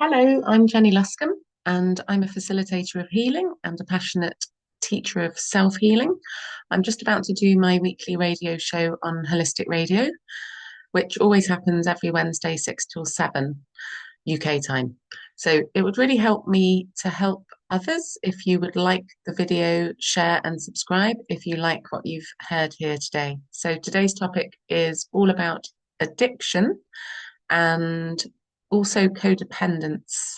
Hello, I'm Jenny Luscombe, and I'm a facilitator of healing and a passionate teacher of self-healing. I'm just about to do my weekly radio show on Holistic Radio, which always happens every Wednesday, 6 till 7 UK time. So it would really help me to help others if you would like the video, share and subscribe if you like what you've heard here today. So today's topic is all about addiction and also codependence.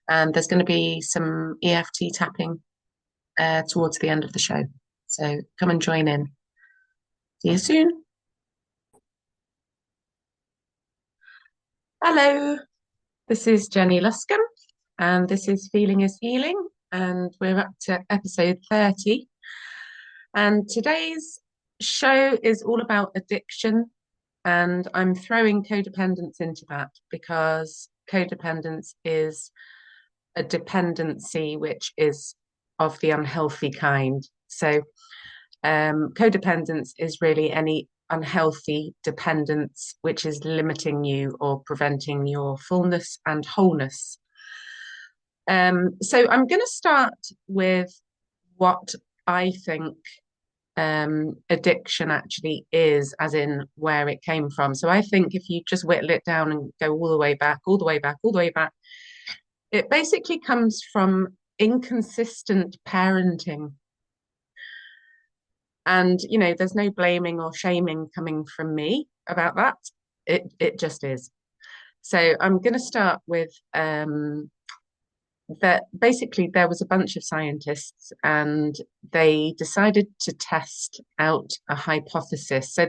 And there's going to be some EFT tapping towards the end of the show. So come and join in. See you soon. Hello, this is Jenny Luscombe, and this is Feeling is Healing, and we're up to episode 30. And today's show is all about addiction, and I'm throwing codependence into that because codependence is a dependency which is of the unhealthy kind. So codependence is really any unhealthy dependence which is limiting you or preventing your fullness and wholeness. So I'm going to start with what I think addiction actually is, as in where it came from. So I think if you just whittle it down and go all the way back, all the way back, all the way back, it basically comes from inconsistent parenting. And, you know, there's no blaming or shaming coming from me about that. It just is. So I'm going to start with that basically there was a bunch of scientists and they decided to test out a hypothesis. So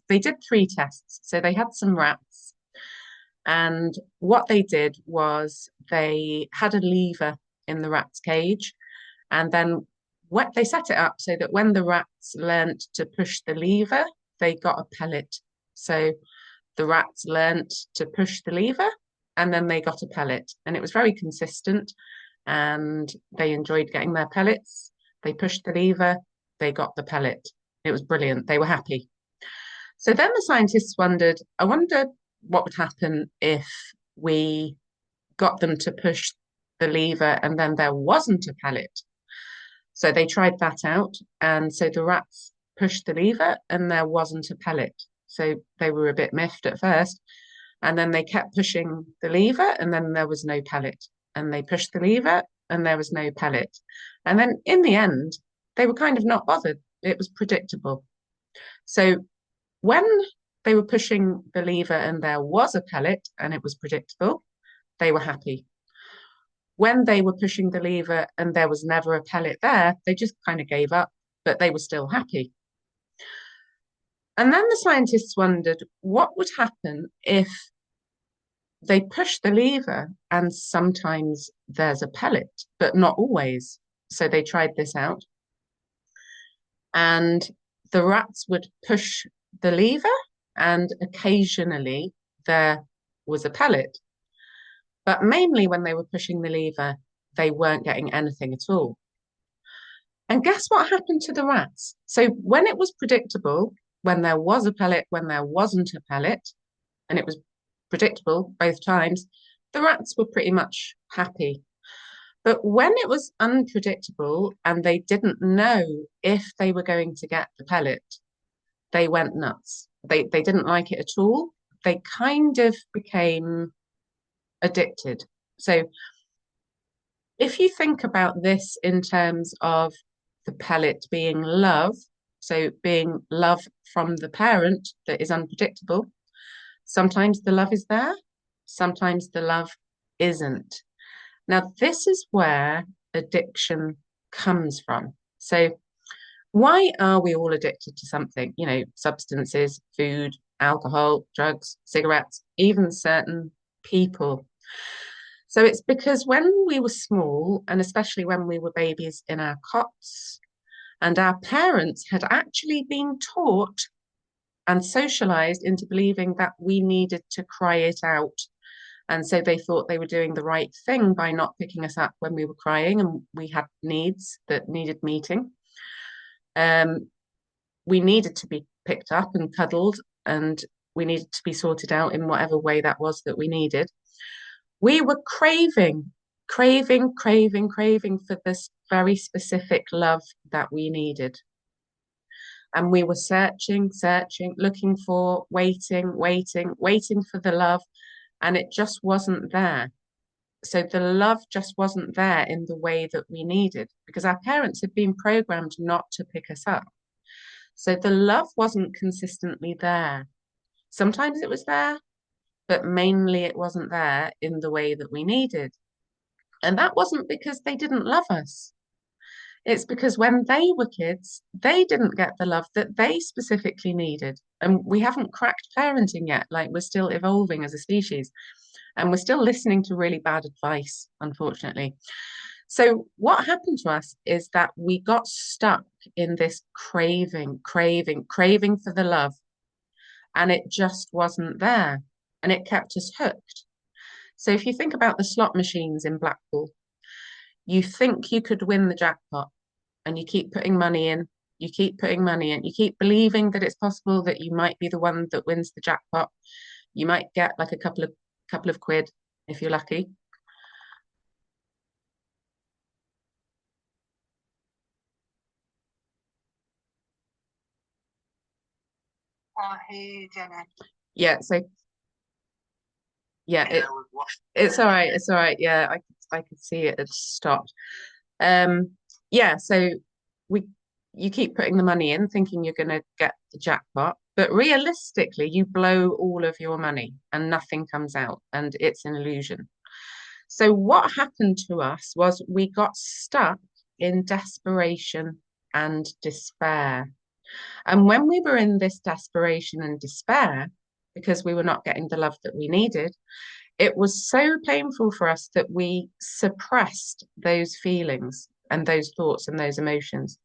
they did three tests. So they had some rats, and what they did was they had a lever in the rat's cage, and then what they set it up so that when the rats learnt to push the lever, they got a pellet. So the rats learnt to push the lever and then they got a pellet. And it was very consistent and they enjoyed getting their pellets. They pushed the lever, they got the pellet. It was brilliant. They were happy. So then the scientists wondered, I wonder what would happen if we got them to push the lever and then there wasn't a pellet. So they tried that out. And so the rats pushed the lever and there wasn't a pellet. So they were a bit miffed at first. And then they kept pushing the lever and then there was no pellet. And they pushed the lever and there was no pellet. And then in the end, they were kind of not bothered. It was predictable. So when they were pushing the lever and there was a pellet and it was predictable, they were happy. When they were pushing the lever and there was never a pellet there, they just kind of gave up, but they were still happy. And then the scientists wondered what would happen if they push the lever and sometimes there's a pellet, but not always. So they tried this out. And the rats would push the lever and occasionally there was a pellet. But mainly when they were pushing the lever, they weren't getting anything at all. And guess what happened to the rats? So when it was predictable, when there was a pellet, when there wasn't a pellet, and it was predictable both times, the rats were pretty much happy. But when it was unpredictable and they didn't know if they were going to get the pellet, they went nuts. They didn't like it at all. They kind of became addicted. So if you think about this in terms of the pellet being love, so being love from the parent that is unpredictable, sometimes the love is there, sometimes the love isn't. Now, this is where addiction comes from. So why are we all addicted to something? You know, substances, food, alcohol, drugs, cigarettes, even certain people. So it's because when we were small, and especially when we were babies in our cots, and our parents had actually been taught and socialized into believing that we needed to cry it out. And so they thought they were doing the right thing by not picking us up when we were crying and we had needs that needed meeting. We needed to be picked up and cuddled, and we needed to be sorted out in whatever way that was that we needed. We were craving for this very specific love that we needed. And we were searching, looking for, waiting for the love, and it just wasn't there. So the love just wasn't there in the way that we needed because our parents had been programmed not to pick us up. So the love wasn't consistently there. Sometimes it was there, but mainly it wasn't there in the way that we needed. And that wasn't because they didn't love us. It's because when they were kids, they didn't get the love that they specifically needed. And we haven't cracked parenting yet. Like we're still evolving as a species and we're still listening to really bad advice, unfortunately. So what happened to us is that we got stuck in this craving for the love, and it just wasn't there, and it kept us hooked. So if you think about the slot machines in Blackpool, you think you could win the jackpot, and you keep putting money in, you keep putting money in, you keep believing that it's possible that you might be the one that wins the jackpot. You might get like a couple of quid if you're lucky. Hey, Jenny. Yeah, so yeah, it's all right. It's all right. Yeah, I could see it had stopped. Yeah, so we you keep putting the money in, thinking you're gonna get the jackpot, but realistically, you blow all of your money and nothing comes out, and it's an illusion. So what happened to us was we got stuck in desperation and despair. And when we were in this desperation and despair, because we were not getting the love that we needed, it was so painful for us that we suppressed those feelings and those thoughts and those emotions.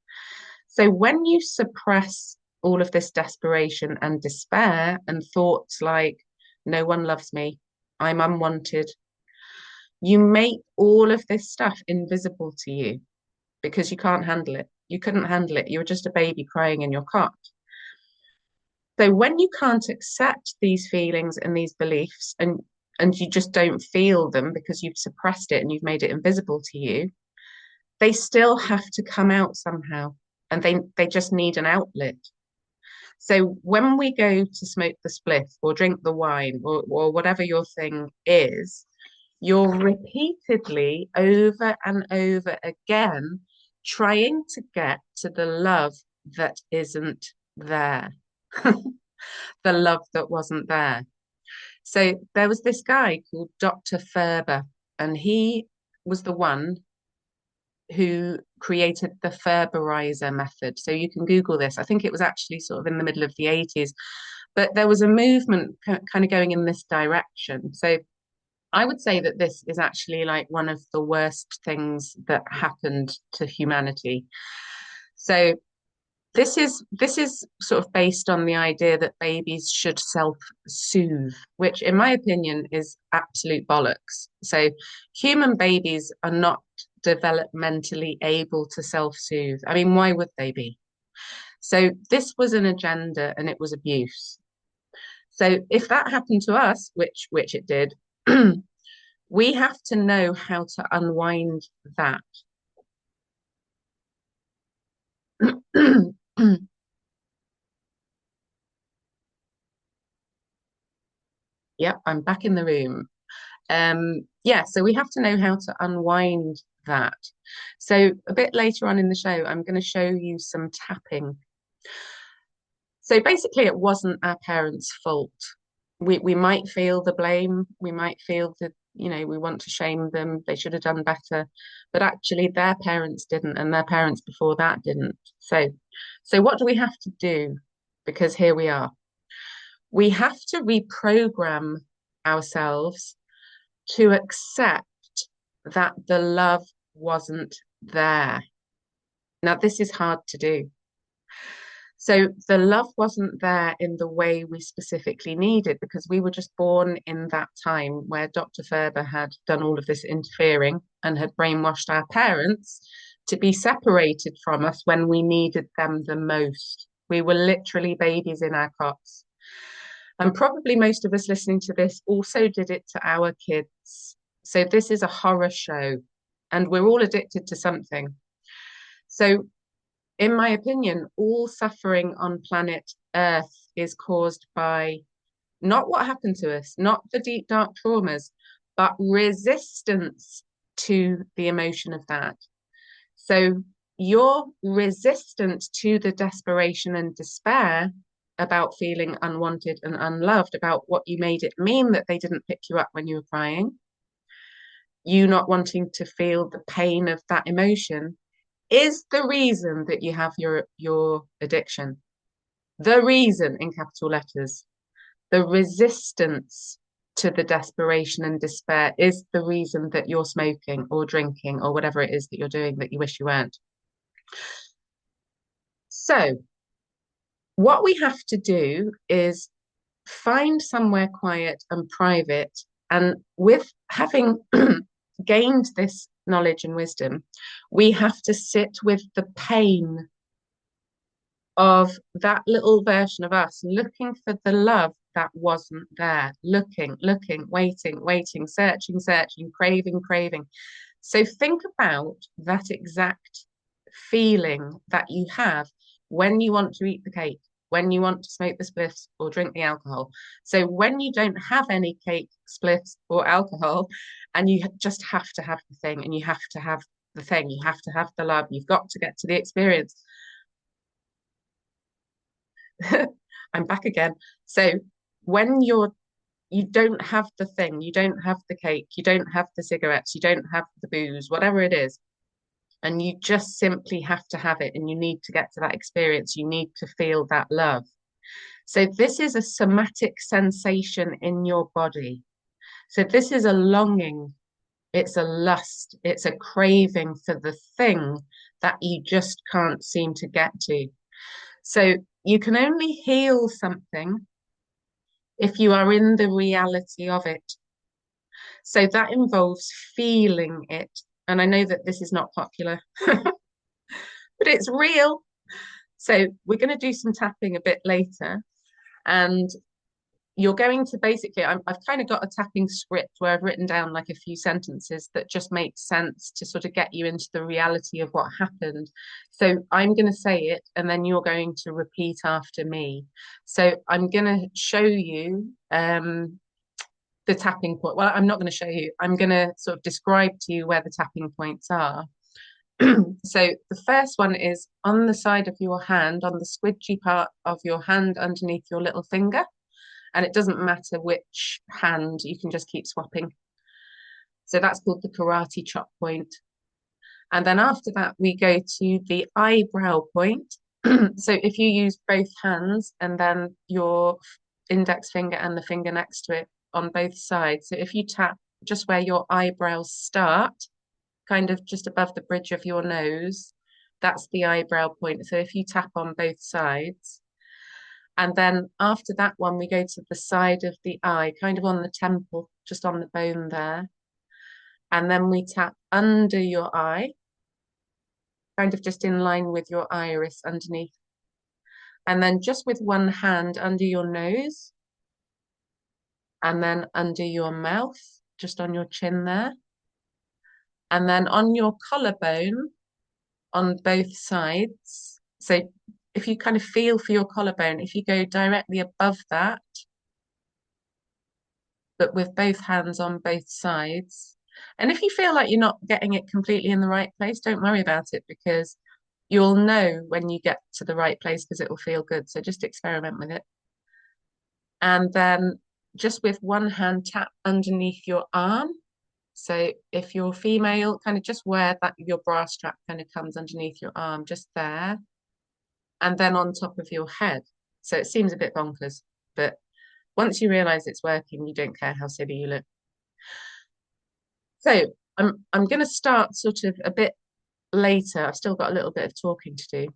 So when you suppress all of this desperation and despair and thoughts like, no one loves me, I'm unwanted, you make all of this stuff invisible to you because you can't handle it. You couldn't handle it. You were just a baby crying in your cot. So when you can't accept these feelings and these beliefs and you just don't feel them because you've suppressed it and you've made it invisible to you, they still have to come out somehow and they just need an outlet. So when we go to smoke the spliff or drink the wine or whatever your thing is, you're repeatedly over and over again trying to get to the love that isn't there, the love that wasn't there. So there was this guy called Dr. Ferber, and he was the one who created the Ferberizer method. So you can Google this. I think it was actually sort of in the middle of the 80s, but there was a movement kind of going in this direction. So I would say that this is actually like one of the worst things that happened to humanity. So this is sort of based on the idea that babies should self-soothe, which in my opinion is absolute bollocks. So human babies are not developmentally able to self-soothe. I mean, why would they be? So this was an agenda and it was abuse. So if that happened to us, which it did, we have to know how to unwind that. Yep, I'm back in the room. Yeah, so we have to know how to unwind that. So a bit later on in the show, I'm going to show you some tapping. So basically, it wasn't our parents' fault. We might feel the blame, we might feel that, we want to shame them, they should have done better, but actually their parents didn't, and their parents before that didn't. So what do we have to do? Because here we are. We have to reprogram ourselves to accept that the love wasn't there. Now, this is hard to do. So the love wasn't there in the way we specifically needed because we were just born in that time where Dr. Ferber had done all of this interfering and had brainwashed our parents to be separated from us when we needed them the most. We were literally babies in our cots. And probably most of us listening to this also did it to our kids. So this is a horror show, and we're all addicted to something. So, in my opinion, all suffering on planet Earth is caused by not what happened to us, not the deep, dark traumas, but resistance to the emotion of that. So you're resistant to the desperation and despair about feeling unwanted and unloved, about what you made it mean that they didn't pick you up when you were crying, you not wanting to feel the pain of that emotion is the reason that you have your addiction. The reason in capital letters. The resistance to the desperation and despair is the reason that you're smoking or drinking or whatever it is that you're doing that you wish you weren't. So, what we have to do is find somewhere quiet and private. And with having gained this knowledge and wisdom, we have to sit with the pain of that little version of us looking for the love that wasn't there, looking, waiting, searching, craving. So think about that exact feeling that you have when you want to eat the cake, when you want to smoke the spliffs or drink the alcohol. So when you don't have any cake, spliffs, or alcohol, and you just have to have the thing, and you have to have the thing, you have to have the love, you've got to get to the experience. I'm back again. So when you don't have the thing, you don't have the cake, you don't have the cigarettes, you don't have the booze, whatever it is, and you just simply have to have it and you need to get to that experience, you need to feel that love. So this is a somatic sensation in your body. So this is a longing, it's a lust, it's a craving for the thing that you just can't seem to get to. So you can only heal something if you are in the reality of it. So that involves feeling it. And I know that this is not popular, but it's real. So we're going to do some tapping a bit later. And you're going to basically, I've kind of got a tapping script where I've written down like a few sentences that just make sense to sort of get you into the reality of what happened. So I'm going to say it and then you're going to repeat after me. So I'm going to show you the tapping point. Well, I'm not going to show you. I'm going to sort of describe to you where the tapping points are. So the first one is on the side of your hand, on the squidgy part of your hand underneath your little finger. And it doesn't matter which hand, you can just keep swapping. So that's called the karate chop point. And then after that, we go to the eyebrow point. So if you use both hands and then your index finger and the finger next to it on both sides. So if you tap just where your eyebrows start, kind of just above the bridge of your nose, that's the eyebrow point. So if you tap on both sides, and then after that one, we go to the side of the eye, kind of on the temple, just on the bone there. And then we tap under your eye, kind of just in line with your iris underneath. And then just with one hand under your nose, and then under your mouth, just on your chin there. And then on your collarbone on both sides. So if you kind of feel for your collarbone, if you go directly above that, but with both hands on both sides. And if you feel like you're not getting it completely in the right place, don't worry about it because you'll know when you get to the right place because it will feel good. So just experiment with it. And then just with one hand, tap underneath your arm. So if you're female, kind of just where that your bra strap kind of comes underneath your arm, just there. And then on top of your head. So it seems a bit bonkers, but once you realize it's working, you don't care how silly you look. So I'm going to start sort of a bit later. I've still got a little bit of talking to do.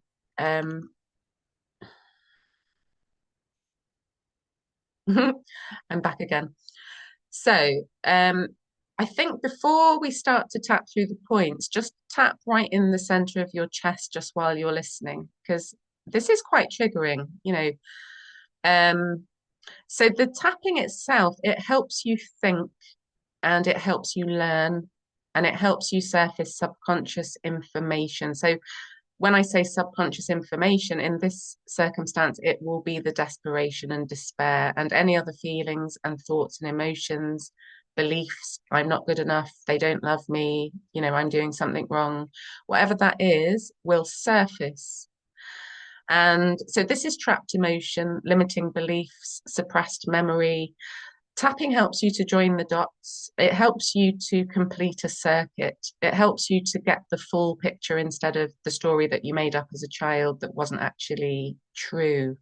I'm back again. So I think before we start to tap through the points, just tap right in the center of your chest just while you're listening, because this is quite triggering, you know. So the tapping itself, it helps you think and it helps you learn, and it helps you surface subconscious information. So when I say subconscious information, in this circumstance, it will be the desperation and despair and any other feelings and thoughts and emotions, beliefs. I'm not good enough. They don't love me. I'm doing something wrong. Whatever that is will surface. And so this is trapped emotion, limiting beliefs, suppressed memory. Tapping helps you to join the dots. It helps you to complete a circuit. It helps you to get the full picture instead of the story that you made up as a child that wasn't actually true.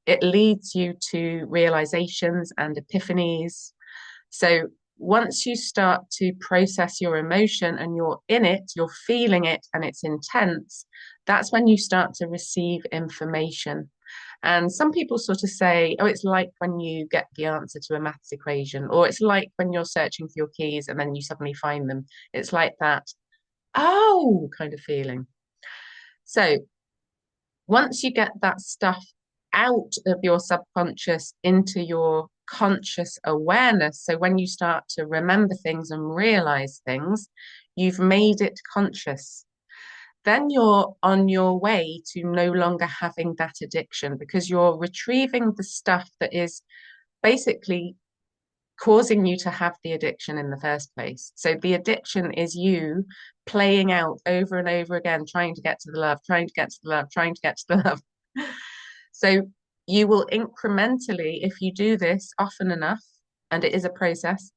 It leads you to realizations and epiphanies. So once you start to process your emotion and you're in it, you're feeling it and it's intense, that's when you start to receive information. And some people sort of say, oh, it's like when you get the answer to a maths equation, or it's like when you're searching for your keys and then you suddenly find them. It's like that, oh, kind of feeling. So once you get that stuff out of your subconscious into your conscious awareness, so when you start to remember things and realize things, you've made it conscious. Then you're on your way to no longer having that addiction because you're retrieving the stuff that is basically causing you to have the addiction in the first place. So the addiction is you playing out over and over again, trying to get to the love, trying to get to the love, trying to get to the love. So you will incrementally, if you do this often enough, and it is a process,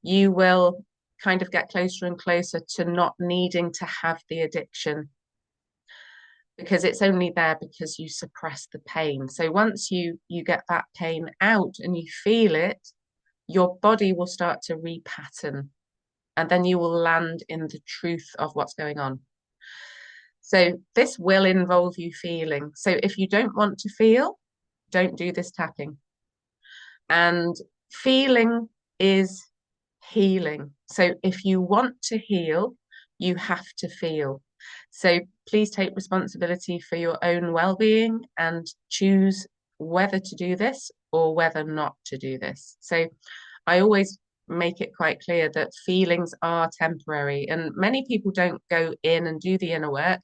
you will kind of get closer and closer to not needing to have the addiction because it's only there because you suppress the pain. So once you get that pain out and you feel it, your body will start to repattern and then you will land in the truth of what's going on. So this will involve you feeling. So if you don't want to feel, don't do this tapping. And feeling is healing. So if you want to heal, you have to feel. So please take responsibility for your own well-being and choose whether to do this or whether not to do this. So I always make it quite clear that feelings are temporary, and many people don't go in and do the inner work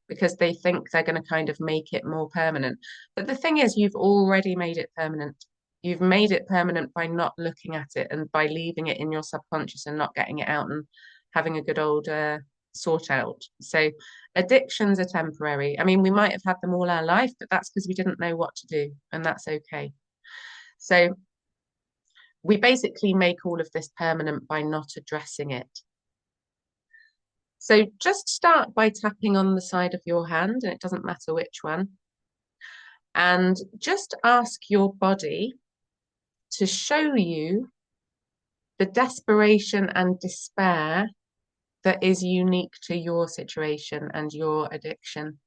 because they think they're going to kind of make it more permanent. But the thing is, you've already made it permanent. You've made it permanent by not looking at it and by leaving it in your subconscious and not getting it out and having a good old sort out. So addictions are temporary. I mean, we might have had them all our life, but that's because we didn't know what to do, and that's okay. So we basically make all of this permanent by not addressing it. So just start by tapping on the side of your hand, and it doesn't matter which one. And just ask your body to show you the desperation and despair that is unique to your situation and your addiction,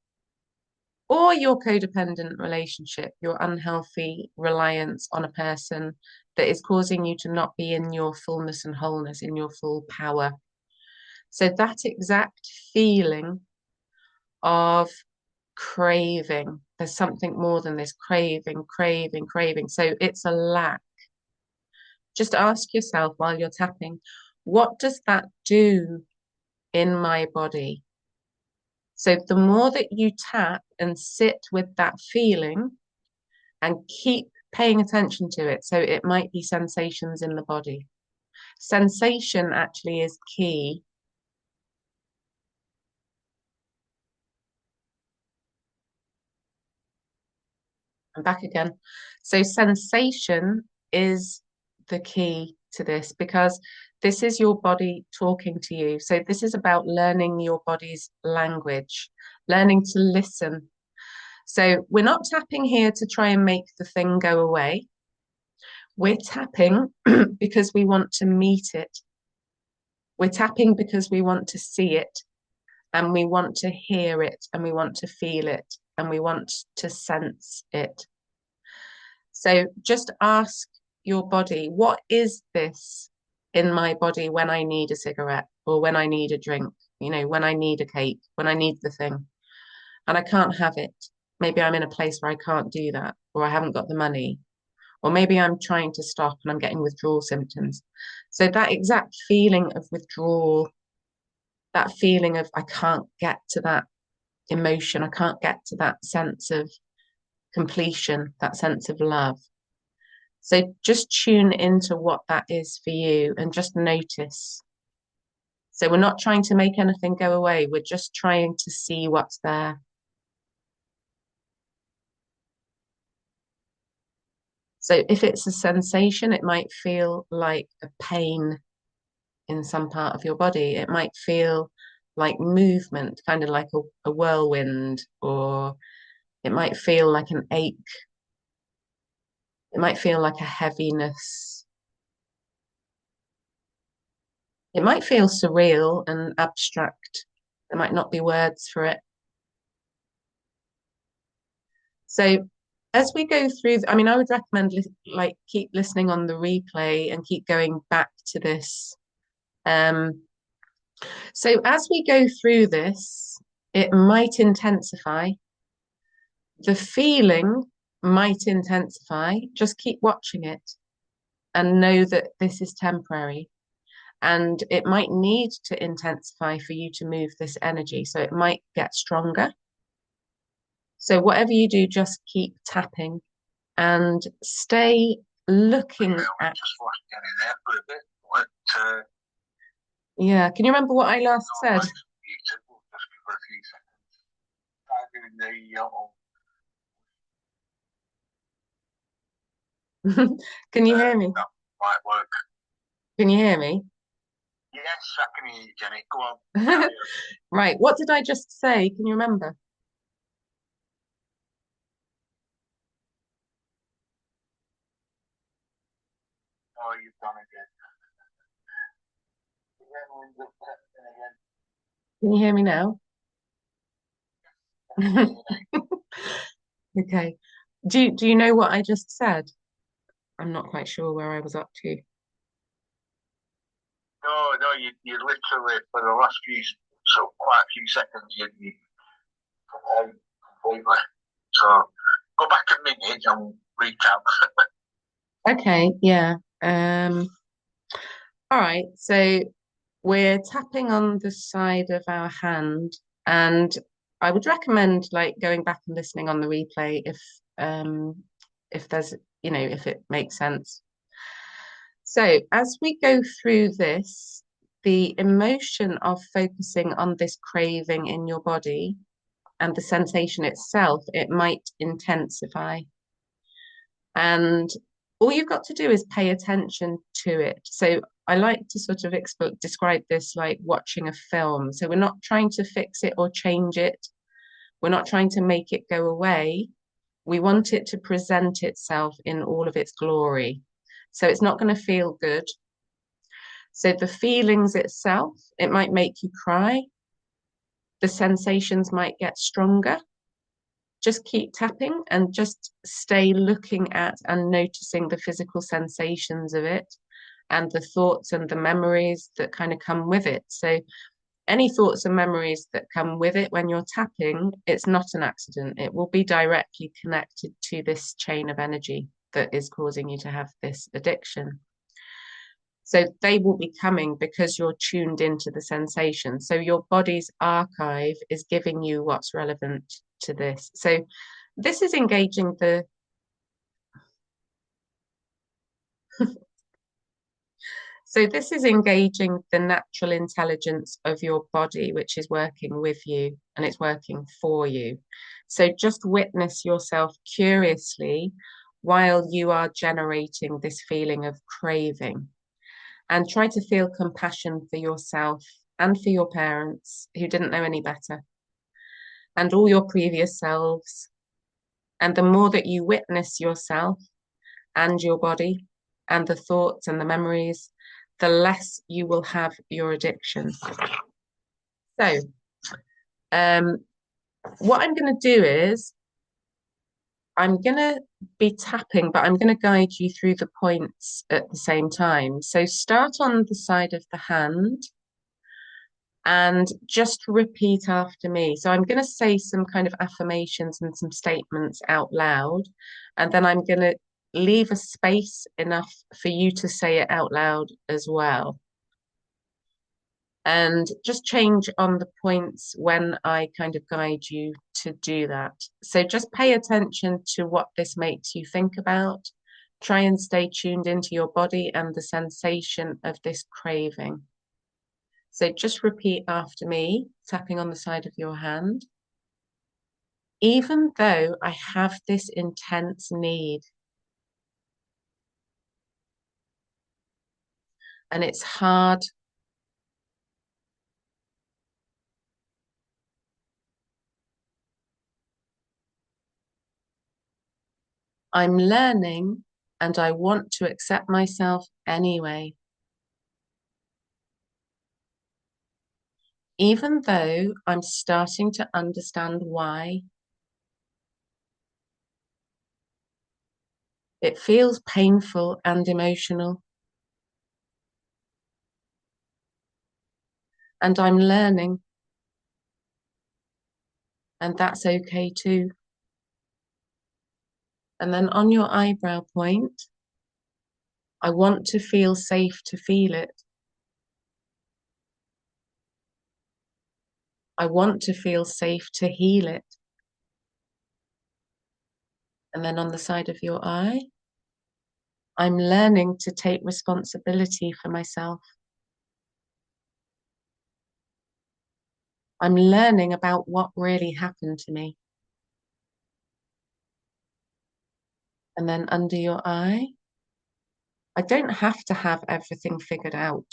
or your codependent relationship, your unhealthy reliance on a person that is causing you to not be in your fullness and wholeness, in your full power. So that exact feeling of craving, there's something more than this craving, craving, craving. So it's a lack. Just ask yourself while you're tapping, what does that do in my body? So the more that you tap and sit with that feeling and keep paying attention to it, so it might be sensations in the body. Sensation actually is key. I'm back again. So sensation is the key to this because this is your body talking to you. So this is about learning your body's language, learning to listen. So we're not tapping here to try and make the thing go away. We're tapping because we want to meet it. We're tapping because we want to see it and we want to hear it and we want to feel it and we want to sense it. So just ask your body, what is this in my body when I need a cigarette or when I need a drink, when I need a cake, when I need the thing and I can't have it. Maybe I'm in a place where I can't do that, or I haven't got the money, or maybe I'm trying to stop and I'm getting withdrawal symptoms. So that exact feeling of withdrawal, that feeling of I can't get to that emotion, I can't get to that sense of completion, that sense of love. So just tune into what that is for you and just notice. So we're not trying to make anything go away. We're just trying to see what's there. So if it's a sensation, it might feel like a pain in some part of your body. It might feel like movement, kind of like a whirlwind, or it might feel like an ache. It might feel like a heaviness. It might feel surreal and abstract. There might not be words for it. So as we go through, I mean, I would recommend like keep listening on the replay and keep going back to this. Um, so as we go through this, it might intensify. The feeling might intensify. Just keep watching it and know that this is temporary. And it might need to intensify for you to move this energy. So it might get stronger. So whatever you do, just keep tapping and stay looking at. Yeah, can you remember what I last said? Can you hear me? Might work. Can you hear me? Yes, I can hear you, Jenny. Go on. Right, what did I just say? Can you remember? Oh, you've done again. Can you hear me now? Okay. Do you know what I just said? I'm not quite sure where I was up to. No, you literally for the last few, so quite a few seconds, you completely. So go back a minute and recap. Okay, yeah. All right. So we're tapping on the side of our hand, and I would recommend like going back and listening on the replay if there's if it makes sense. So as we go through this, the emotion of focusing on this craving in your body and the sensation itself, it might intensify. And all you've got to do is pay attention to it. So I like to sort of describe this like watching a film. So we're not trying to fix it or change it. We're not trying to make it go away. We want it to present itself in all of its glory. So it's not going to feel good. So the feelings itself, it might make you cry. The sensations might get stronger. Just keep tapping and just stay looking at and noticing the physical sensations of it and the thoughts and the memories that kind of come with it. So any thoughts and memories that come with it when you're tapping, it's not an accident. It will be directly connected to this chain of energy that is causing you to have this addiction. So they will be coming because you're tuned into the sensation. So your body's archive is giving you what's relevant to this. So this is engaging the so this is engaging the natural intelligence of your body, which is working with you and it's working for you. So just witness yourself curiously while you are generating this feeling of craving. And try to feel compassion for yourself and for your parents who didn't know any better, and all your previous selves. And the more that you witness yourself and your body and the thoughts and the memories, the less you will have your addiction. So, um, what I'm going to do is I'm going to be tapping, but I'm going to guide you through the points at the same time. So start on the side of the hand and just repeat after me. So I'm going to say some kind of affirmations and some statements out loud, and then I'm going to leave a space enough for you to say it out loud as well. And just change on the points when I kind of guide you to do that. So just pay attention to what this makes you think about. Try and stay tuned into your body and the sensation of this craving. So just repeat after me, tapping on the side of your hand. Even though I have this intense need, and it's hard, I'm learning and I want to accept myself anyway. Even though I'm starting to understand why, it feels painful and emotional. And I'm learning, and that's okay too. And then on your eyebrow point, I want to feel safe to feel it. I want to feel safe to heal it. And then on the side of your eye, I'm learning to take responsibility for myself. I'm learning about what really happened to me. And then under your eye, I don't have to have everything figured out.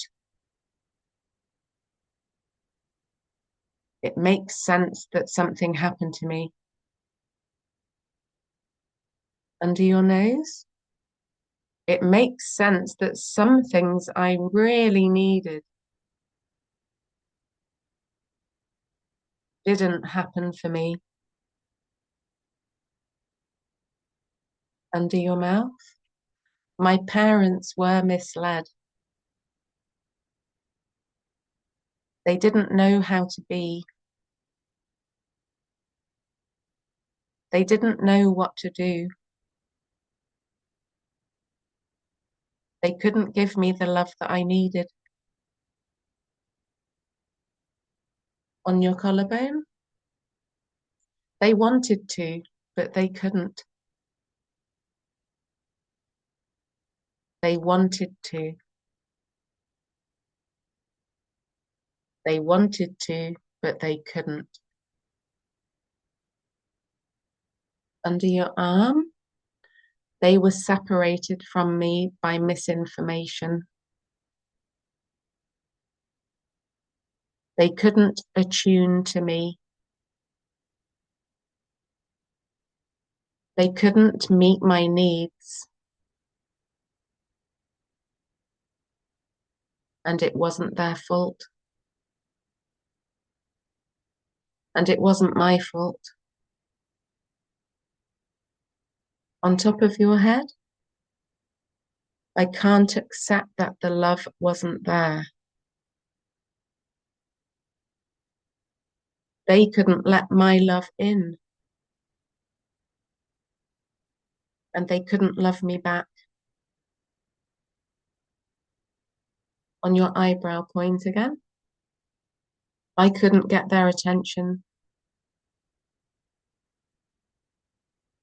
It makes sense that something happened to me. Under your nose, it makes sense that some things I really needed didn't happen for me. Under your mouth, my parents were misled. They didn't know how to be. They didn't know what to do. They couldn't give me the love that I needed. On your collarbone, they wanted to, but they couldn't. They wanted to. They wanted to, but they couldn't. Under your arm, they were separated from me by misinformation. They couldn't attune to me. They couldn't meet my needs. And it wasn't their fault. And it wasn't my fault. On top of your head, I can't accept that the love wasn't there. They couldn't let my love in. And they couldn't love me back. On your eyebrow point again, I couldn't get their attention.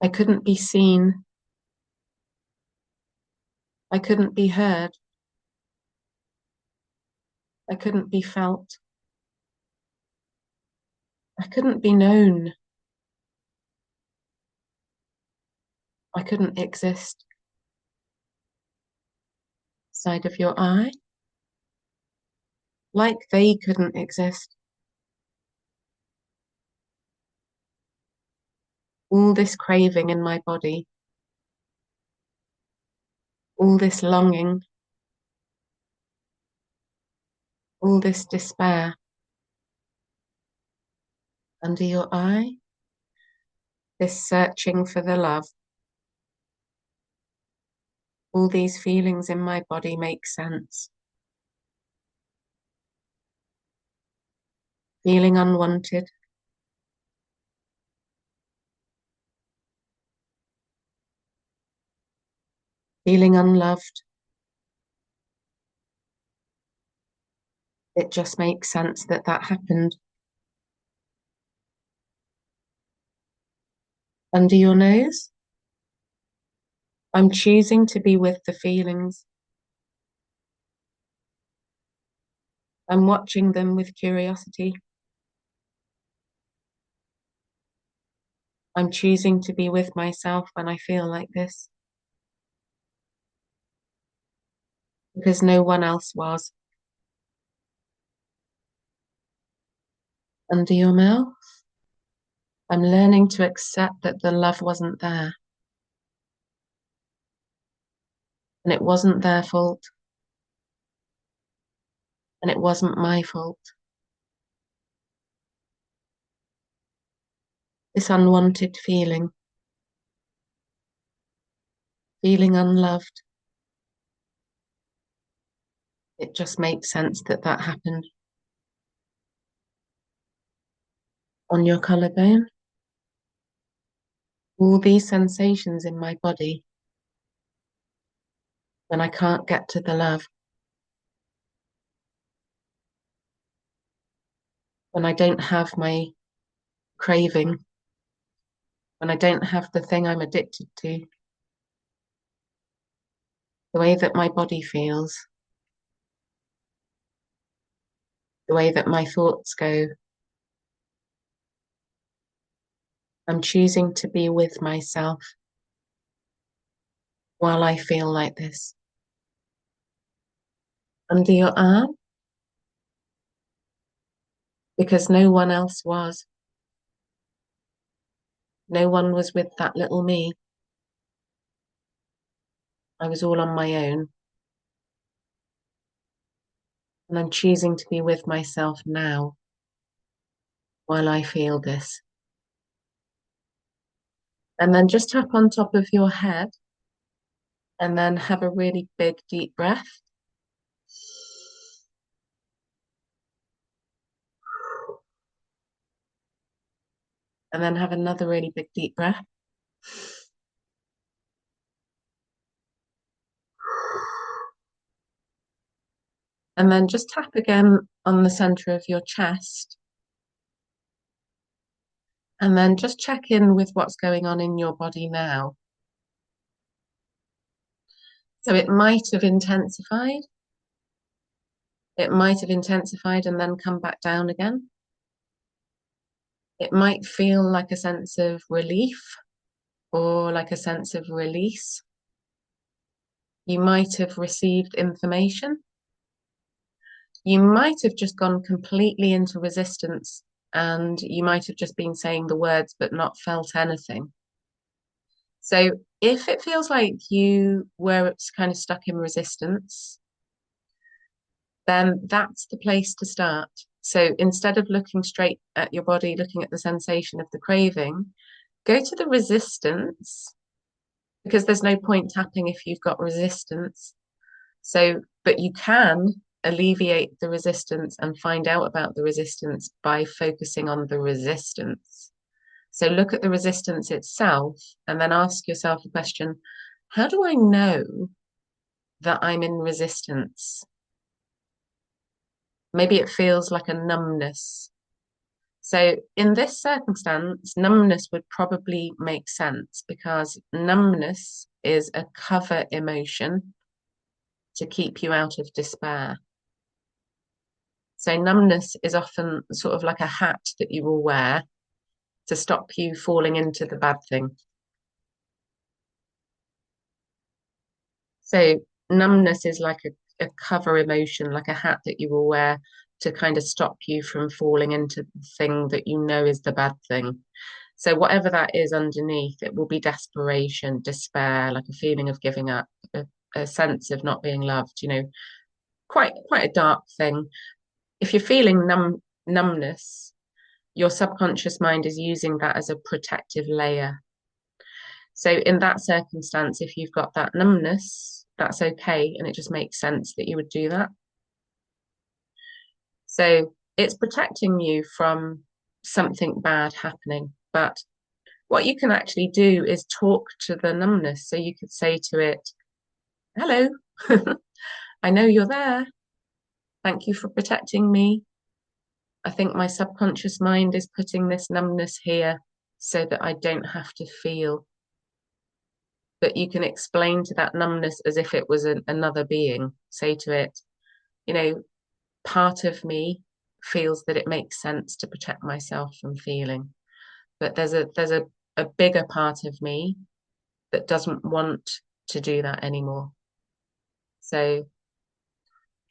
I couldn't be seen. I couldn't be heard. I couldn't be felt. I couldn't be known. I couldn't exist. Side of your eye, like they couldn't exist. All this craving in my body, all this longing, all this despair. Under your eye, this searching for the love. All these feelings in my body make sense. Feeling unwanted. feeling unloved. It just makes sense that that happened. Under your nose, I'm choosing to be with the feelings. I'm watching them with curiosity. I'm choosing to be with myself when I feel like this because no one else was. Under your mouth, I'm learning to accept that the love wasn't there and it wasn't their fault and it wasn't my fault. This unwanted feeling, feeling unloved, it just makes sense that that happened. On your collarbone, all these sensations in my body when I can't get to the love, when I don't have my craving, when I don't have the thing I'm addicted to, the way that my body feels, the way that my thoughts go. I'm choosing to be with myself while I feel like this. Under your arm, because no one else was. No one was with that little me. I was all on my own. And I'm choosing to be with myself now while I feel this. And then just tap on top of your head and then have a really big, deep breath. And then have another really big, deep breath. And then just tap again on the center of your chest. And then just check in with what's going on in your body now. So it might have intensified. It might have intensified and then come back down again. It might feel like a sense of relief or like a sense of release. You might have received information. You might have just gone completely into resistance and you might have just been saying the words but not felt anything. So if it feels like you were kind of stuck in resistance, then that's the place to start. So instead of looking straight at your body, looking at the sensation of the craving, go to the resistance because there's no point tapping if you've got resistance. So, but you can alleviate the resistance and find out about the resistance by focusing on the resistance. So look at the resistance itself and then ask yourself a question, how do I know that I'm in resistance? Maybe it feels like a numbness. So in this circumstance, numbness would probably make sense because numbness is a cover emotion to keep you out of despair. So numbness is often sort of like a hat that you will wear to stop you falling into the bad thing. So numbness is like a cover emotion, like a hat that you will wear to kind of stop you from falling into the thing that you know is the bad thing. So whatever that is underneath, it will be desperation, despair, like a feeling of giving up, a sense of not being loved, quite a dark thing. If you're feeling numbness, your subconscious mind is using that as a protective layer. So in that circumstance, if you've got that numbness, that's okay. And it just makes sense that you would do that. So it's protecting you from something bad happening. But what you can actually do is talk to the numbness. So you could say to it, Hello. I know you're there. Thank you for protecting me. I think my subconscious mind is putting this numbness here so that I don't have to feel. But you can explain to that numbness as if it was another being. Say to it, you know, part of me feels that it makes sense to protect myself from feeling. But there's a bigger part of me that doesn't want to do that anymore. So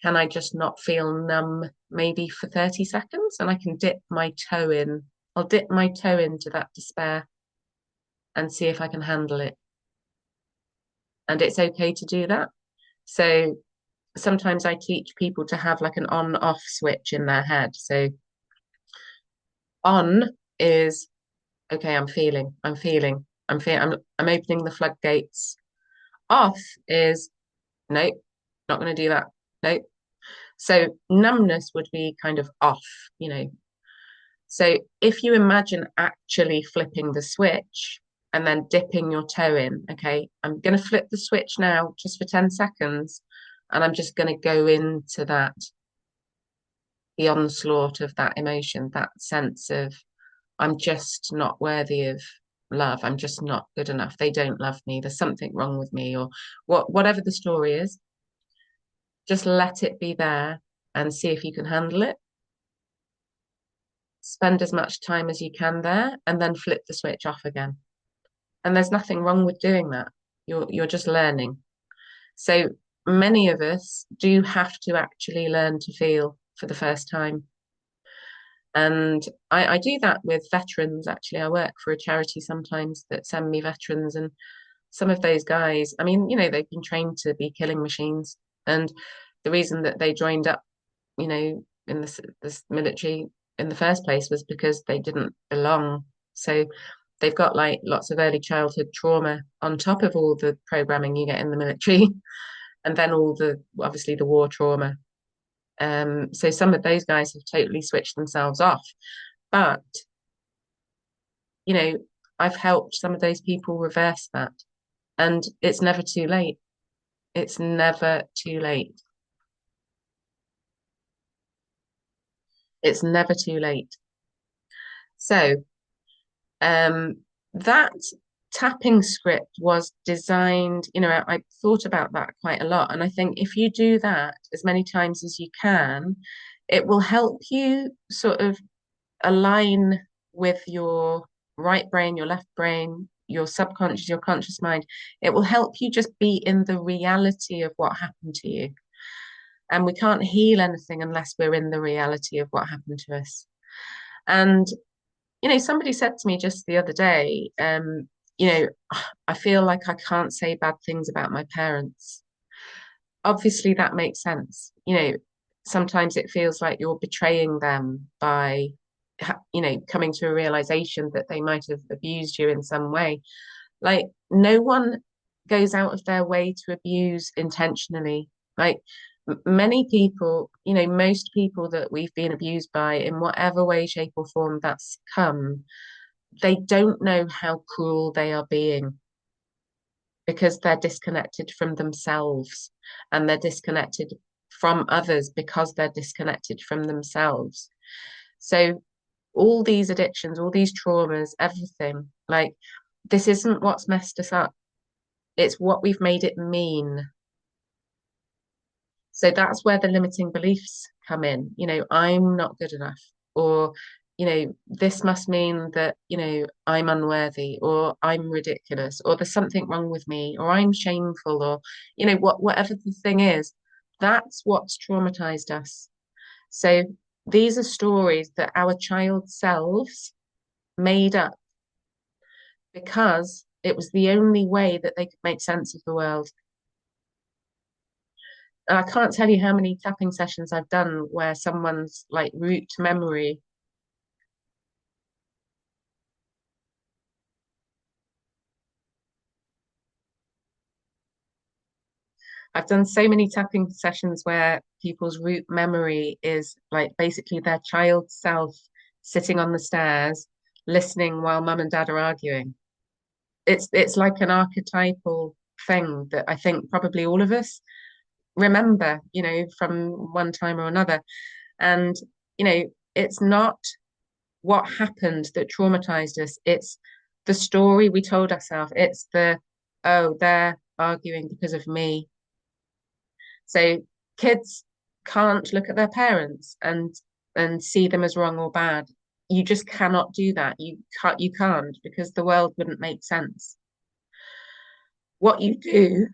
can I just not feel numb maybe for 30 seconds and I can dip my toe in? I'll dip my toe into that despair and see if I can handle it. And it's okay to do that. So sometimes I teach people to have like an on off switch in their head. So on is okay, I'm opening the floodgates. Off is nope, not going to do that. Nope. So numbness would be kind of off, you know. So if you imagine actually flipping the switch and then dipping your toe in, okay, I'm going to flip the switch now just for 10 seconds, and I'm just going to go into that, the onslaught of that emotion, that sense of I'm just not worthy of love. I'm just not good enough. They don't love me. There's something wrong with me, or whatever the story is. Just let it be there and see if you can handle it. Spend as much time as you can there and then flip the switch off again. And there's nothing wrong with doing that. You're just learning. So many of us do have to actually learn to feel for the first time. And I do that with veterans, actually. I work for a charity sometimes that send me veterans, and some of those guys, I mean, they've been trained to be killing machines. And the reason that they joined up, in this military in the first place was because they didn't belong. So they've got like lots of early childhood trauma on top of all the programming you get in the military, and then all the obviously the war trauma. So some of those guys have totally switched themselves off. But, you know, I've helped some of those people reverse that. And it's never too late. It's never too late. It's never too late. So, um, that tapping script was designed, I thought about that quite a lot. And I think if you do that as many times as you can, it will help you sort of align with your right brain, your left brain, your subconscious, your conscious mind. It will help you just be in the reality of what happened to you. And we can't heal anything unless we're in the reality of what happened to us. And, somebody said to me just the other day, you know, I feel like I can't say bad things about my parents. Obviously, that makes sense. Sometimes it feels like you're betraying them by, coming to a realization that they might have abused you in some way. Like, no one goes out of their way to abuse intentionally. Like, many people, most people that we've been abused by in whatever way, shape, or form that's come, they don't know how cruel they are being because they're disconnected from themselves and they're disconnected from others because they're disconnected from themselves. So all these addictions, all these traumas, everything, like this isn't what's messed us up. It's what we've made it mean. So that's where the limiting beliefs come in. I'm not good enough, or, this must mean that, I'm unworthy, or I'm ridiculous, or there's something wrong with me, or I'm shameful, or, whatever the thing is, that's what's traumatized us. So these are stories that our child selves made up because it was the only way that they could make sense of the world. And I can't tell you how many tapping sessions I've done where someone's like root memory. I've done so many tapping sessions where people's root memory is like basically their child self sitting on the stairs, listening while mum and dad are arguing. It's like an archetypal thing that I think probably all of us remember, from one time or another. And, it's not what happened that traumatized us. It's the story we told ourselves. It's oh, they're arguing because of me. So kids can't look at their parents and see them as wrong or bad. You just cannot do that. You can't because the world wouldn't make sense. What you do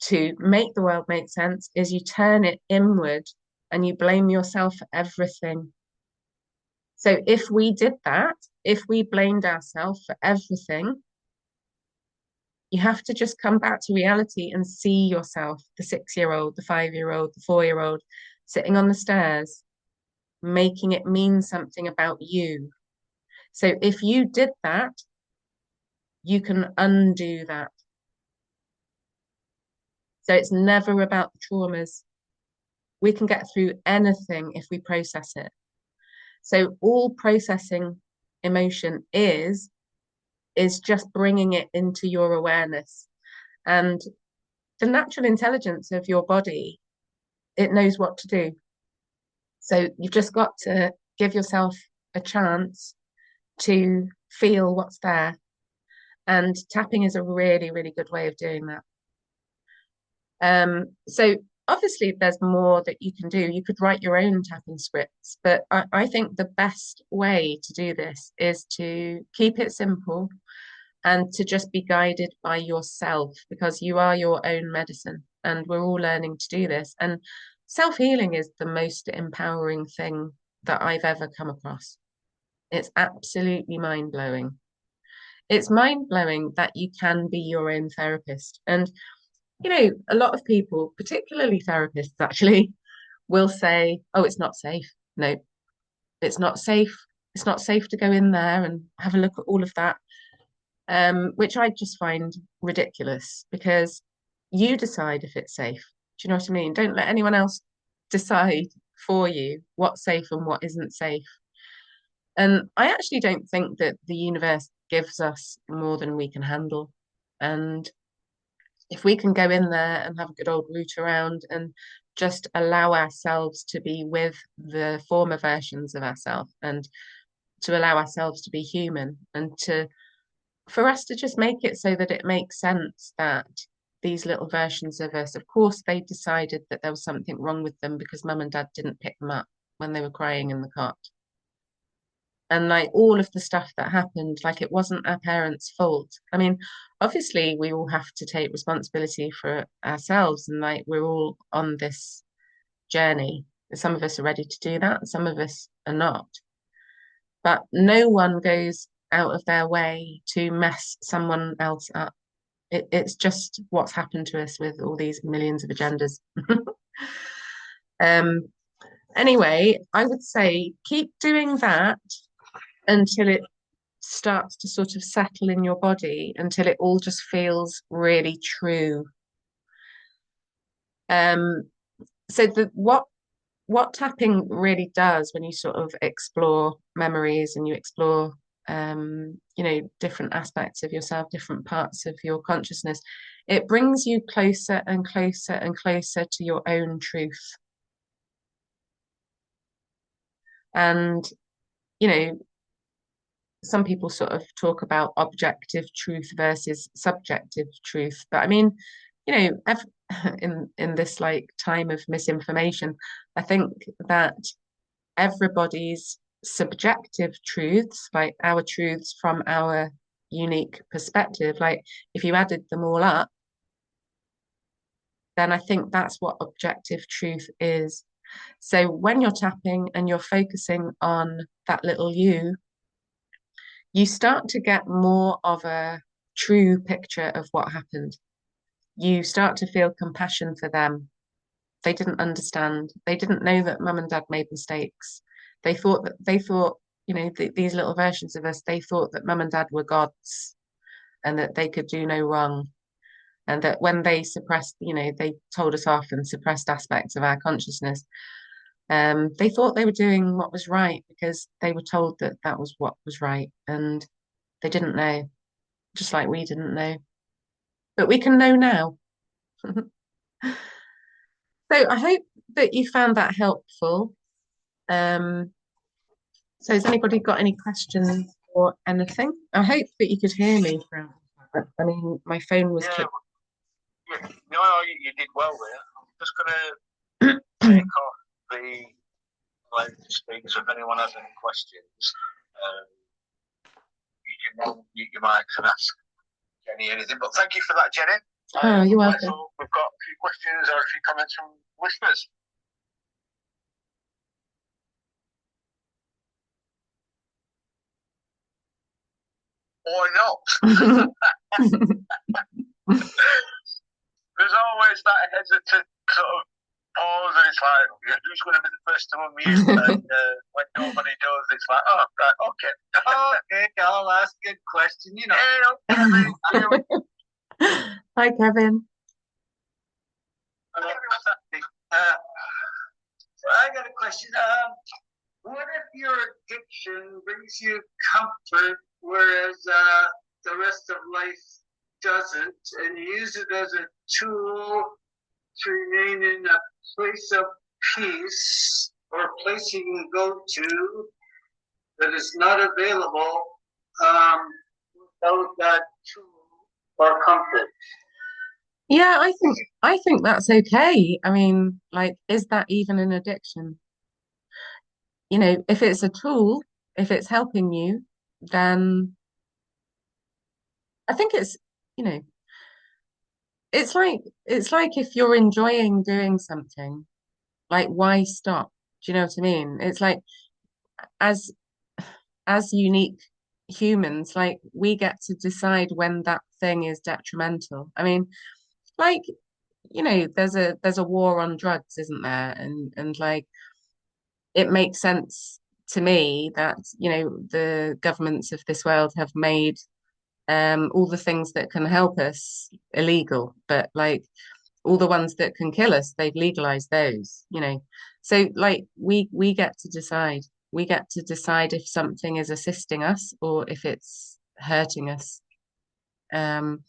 to make the world make sense is you turn it inward and you blame yourself for everything. So if we did that, if we blamed ourselves for everything, you have to just come back to reality and see yourself, the 6-year-old, the 5-year-old, the 4-year-old, sitting on the stairs, making it mean something about you. So if you did that, you can undo that. So it's never about the traumas. We can get through anything if we process it. So all processing emotion is just bringing it into your awareness. And the natural intelligence of your body, it knows what to do. So you've just got to give yourself a chance to feel what's there. And tapping is a really, really good way of doing that. So obviously there's more that you can do. You could write your own tapping scripts, but I think the best way to do this is to keep it simple and to just be guided by yourself because you are your own medicine and we're all learning to do this. And self-healing is the most empowering thing that I've ever come across. It's absolutely mind-blowing. It's mind-blowing that you can be your own therapist. And, a lot of people, particularly therapists actually, will say, oh, it's not safe. No, it's not safe. It's not safe to go in there and have a look at all of that. Which I just find ridiculous because you decide if it's safe. Do you know what I mean? Don't let anyone else decide for you what's safe and what isn't safe. And I actually don't think that the universe gives us more than we can handle. And if we can go in there and have a good old root around and just allow ourselves to be with the former versions of ourselves and to allow ourselves to be human and for us to just make it so that it makes sense that these little versions of us, of course, they decided that there was something wrong with them because mum and dad didn't pick them up when they were crying in the cot. And like all of the stuff that happened, like it wasn't our parents' fault. I mean, obviously, we all have to take responsibility for ourselves, and like we're all on this journey. Some of us are ready to do that, some of us are not. But no one goes out of their way to mess someone else up. It's just what's happened to us with all these millions of agendas. um, anyway, I would say keep doing that until it starts to sort of settle in your body, until it all just feels really true. Um, so what tapping really does when you sort of explore memories and you explore different aspects of yourself, different parts of your consciousness, it brings you closer and closer and closer to your own truth. And, some people sort of talk about objective truth versus subjective truth. But I mean, in this like time of misinformation, I think that everybody's subjective truths, like our truths from our unique perspective, like if you added them all up, then I think that's what objective truth is. So when you're tapping and you're focusing on that little you start to get more of a true picture of what happened. You start to feel compassion for them. They didn't understand. They didn't know that mum and dad made mistakes. They thought, these little versions of us, they thought that mum and dad were gods and that they could do no wrong. And that when they suppressed, they told us off and suppressed aspects of our consciousness, they thought they were doing what was right because they were told that that was what was right. And they didn't know, just like we didn't know. but we can know now. So I hope that you found that helpful. Um, so has anybody got any questions or anything? I hope that you could hear me throughout. I mean, my phone was no, you did well there. I'm just going to take off the loudspeaker, so if anyone has any questions, you can mute your mics and ask Jenny anything. But thank you for that, Jenny. Oh, you're welcome. So we've got a few questions or a few comments from listeners. Or not. There's always that hesitant sort of pause, and it's like, who's going to be the first to unmute? And when nobody does, it's like, oh, right, okay. Okay, I'll ask a question, you know. Hey, okay. Hi, Kevin. I got a question. What if your addiction brings you comfort, whereas the rest of life doesn't, and you use it as a tool to remain in a place of peace, or a place you can go to that is not available without that tool or comfort? Yeah, I think that's okay. I mean, like, is that even an addiction? You know, if it's a tool, if it's helping you, then I think it's, you know, it's like if you're enjoying doing something, like why stop? Do you know what I mean? It's like as as unique humans, like we get to decide when that thing is detrimental. I mean, like, you know, there's a war on drugs, isn't there? And like it makes sense to me that, you know, the governments of this world have made all the things that can help us illegal, but like all the ones that can kill us, they've legalized those, you know. So like we get to decide. We get to decide if something is assisting us or if it's hurting us. Um,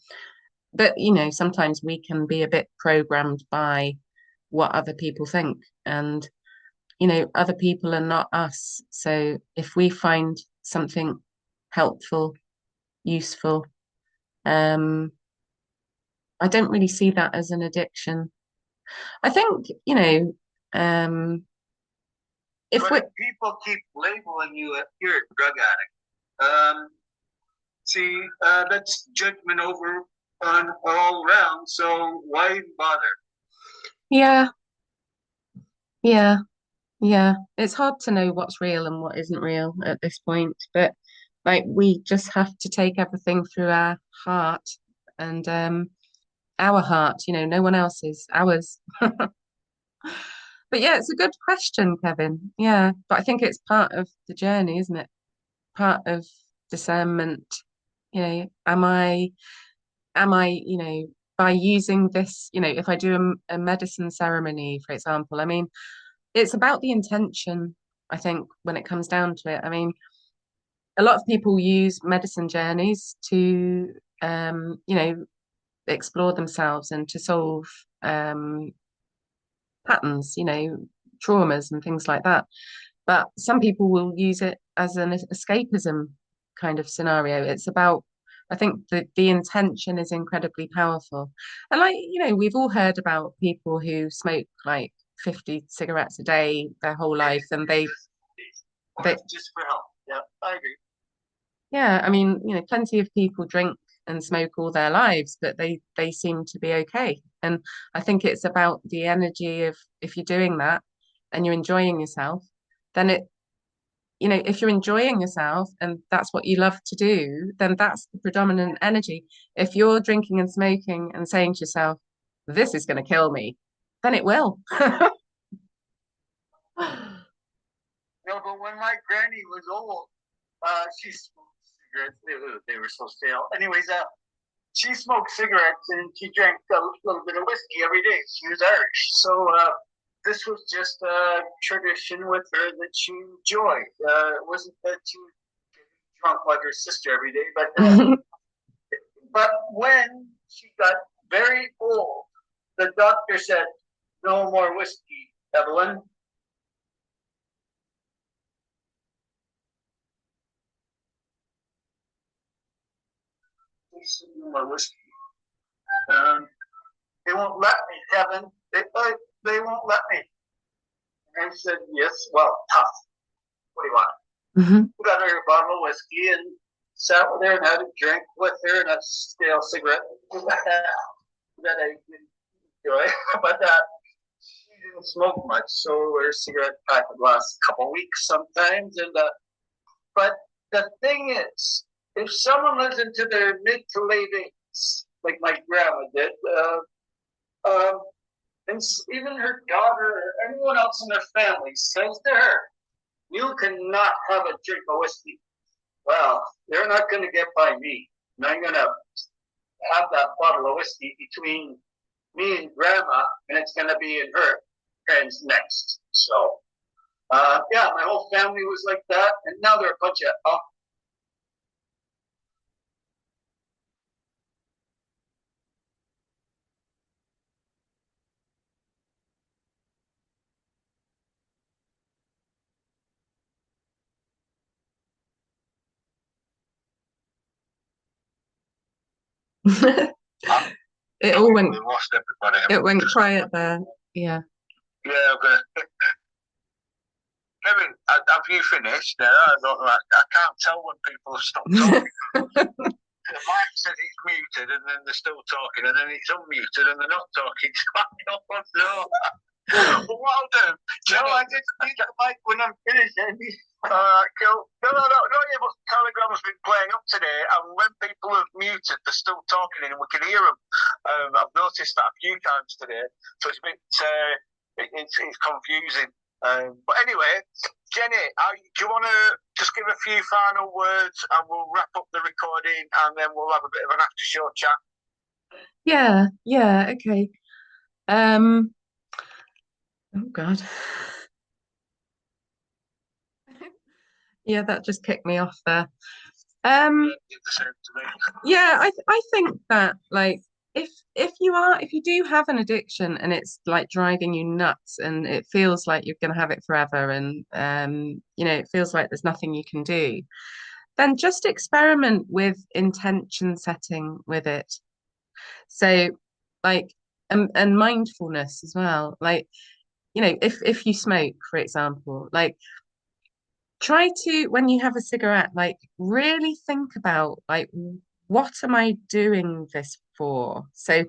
but you know, sometimes we can be a bit programmed by what other people think, and you know, other people are not us. So if we find something helpful, useful, um, I don't really see that as an addiction. I think, you know, if But if people keep labeling you you're a drug addict, see, that's judgment over on all around. So why bother? yeah, yeah, yeah. It's hard to know what's real and what isn't real at this point, but like we just have to take everything through our heart and our heart, you know, no one else's, ours. But yeah, it's a good question, Kevin. Yeah, but I think it's part of the journey, isn't it? Part of discernment. You know, am I, you know, by using this, you know, if I do a medicine ceremony, for example, I mean, it's about the intention, I think, when it comes down to it. I mean, a lot of people use medicine journeys to, you know, explore themselves and to solve patterns, you know, traumas and things like that. But some people will use it as an escapism kind of scenario. It's about, I think the intention is incredibly powerful. And like, you know, we've all heard about people who smoke like 50 cigarettes a day their whole life and they Just for help. Yeah, I agree. yeah, I mean, you know, plenty of people drink and smoke all their lives, but they seem to be okay. And I think it's about the energy of if you're doing that and you're enjoying yourself, then it, you know, if you're enjoying yourself and that's what you love to do, then that's the predominant energy. If you're drinking and smoking and saying to yourself, this is going to kill me, then it will. No, but when my granny was old, she smoked cigarettes. They were so stale. Anyways, she smoked cigarettes and she drank a little bit of whiskey every day. She was Irish, so this was just a tradition with her that she enjoyed. It wasn't that she was getting drunk like her sister every day, but but when she got very old. The doctor said, no more whiskey, Evelyn. No more whiskey. They won't let me, Kevin. They won't let me. And I said, yes, well, tough. What do you want? Mm-hmm. We got her a bottle of whiskey and sat with her and had a drink with her and a stale cigarette that I enjoy. But she didn't smoke much, so her cigarette pack would last a couple of weeks sometimes. But the thing is, if someone lives into their mid to late 80s, like my grandma did, and even her daughter or anyone else in their family says to her, you cannot have a drink of whiskey. Well, they're not going to get by me. And I'm going to have that bottle of whiskey between me and grandma, and it's going to be in her hands next. So, yeah, my whole family was like that, and now they're a bunch of It all went. Lost everybody. It went quiet there. Yeah. Yeah, okay. Kevin, have you finished? No, I can't tell when people have stopped talking. The mic says it's muted, and then they're still talking, and then it's unmuted, and they're not talking. So I don't know. But what I'll do, Jenny, I just need the mic when I'm finished. Cool. No, yeah, but Telegram's been playing up today, and when people are muted, they're still talking, and we can hear them. I've noticed that a few times today, so it's a bit, it's confusing. But anyway, Jenny, do you want to just give a few final words, and we'll wrap up the recording, and then we'll have a bit of an after-show chat? Yeah, okay. Oh God. Yeah, that just kicked me off there. Yeah, I think that like if you do have an addiction and it's like driving you nuts and it feels like you're going to have it forever and it feels like there's nothing you can do, then just experiment with intention setting with it. So like and mindfulness as well. Like, if you smoke, for example, like try to, when you have a cigarette, like really think about like what am I doing this for? So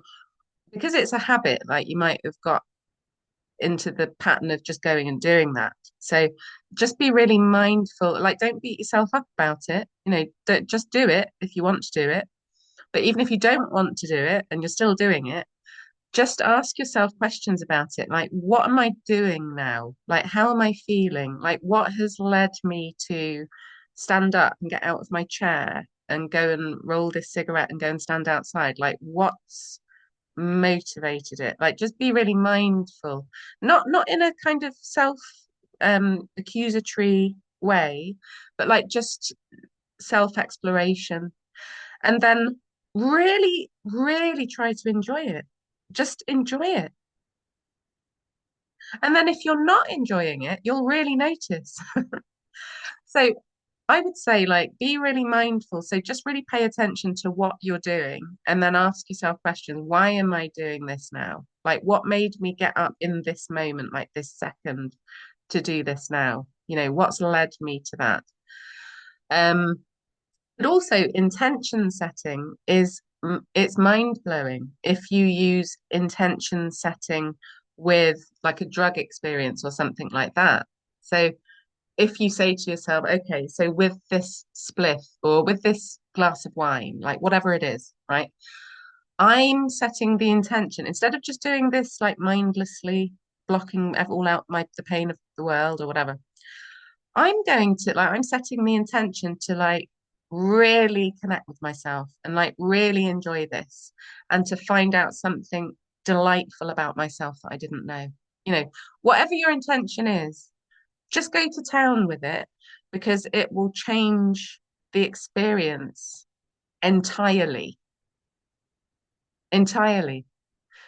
because it's a habit, like you might have got into the pattern of just going and doing that. So just be really mindful, like don't beat yourself up about it. Don't just do it if you want to do it. But even if you don't want to do it and you're still doing it, just ask yourself questions about it. Like, what am I doing now? Like, how am I feeling? Like, what has led me to stand up and get out of my chair and go and roll this cigarette and go and stand outside? Like, what's motivated it? Like, just be really mindful, not in a kind of self accusatory way, but like just self exploration. And then really, really try to enjoy it. Just enjoy it. And then if you're not enjoying it, you'll really notice. So I would say, like, be really mindful. So just really pay attention to what you're doing and then ask yourself questions. Why am I doing this now? Like, what made me get up in this moment, like this second, to do this now? What's led me to that? But also intention setting it's mind blowing if you use intention setting with like a drug experience or something like that. So if you say to yourself, okay, so with this spliff or with this glass of wine, like whatever it is, right? I'm setting the intention instead of just doing this like mindlessly blocking all out the pain of the world or whatever. I'm setting the intention to like really connect with myself and like really enjoy this and to find out something delightful about myself that I didn't know. Whatever your intention is, just go to town with it because it will change the experience entirely. entirely.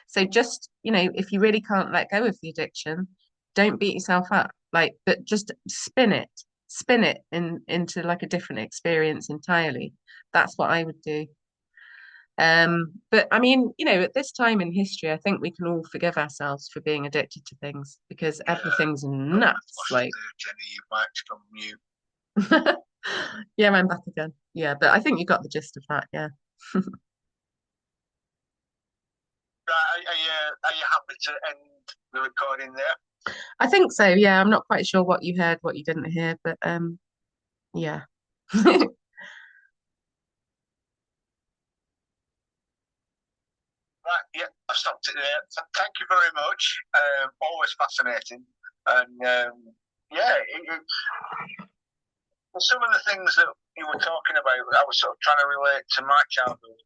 So just, if you really can't let go of the addiction, don't beat yourself up. Like, but just spin it into like a different experience entirely. That's what I would do. But I mean, at this time in history, I think we can all forgive ourselves for being addicted to things because everything's nuts. Like, Jenny, you might come mute. yeah, I'm back again. Yeah, but I think you got the gist of that. Yeah. Right, are you happy to end the recording there? I think so. Yeah, I'm not quite sure what you heard, what you didn't hear, but yeah. Right, yeah, I've stopped it there. So thank you very much. Always fascinating. And yeah, some of the things that you were talking about, I was sort of trying to relate to my childhood.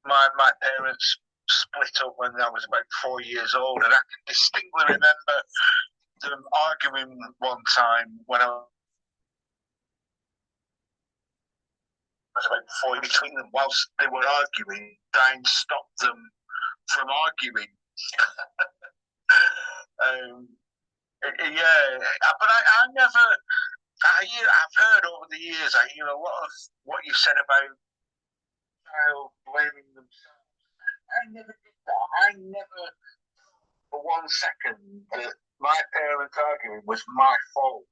My parents split up when I was about 4 years old, and I can distinctly remember them arguing one time when I was about 4 between them whilst they were arguing, trying to stop them from arguing. um, yeah, but I never. I've heard over the years. I hear a lot of what you said about child blaming themselves. I never did that. I never, for 1 second, that my parents arguing was my fault.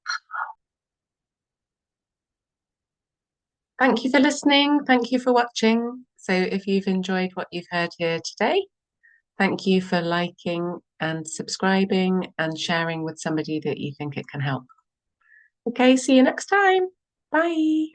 Thank you for listening. Thank you for watching. So if you've enjoyed what you've heard here today, thank you for liking and subscribing and sharing with somebody that you think it can help. Okay, see you next time. Bye.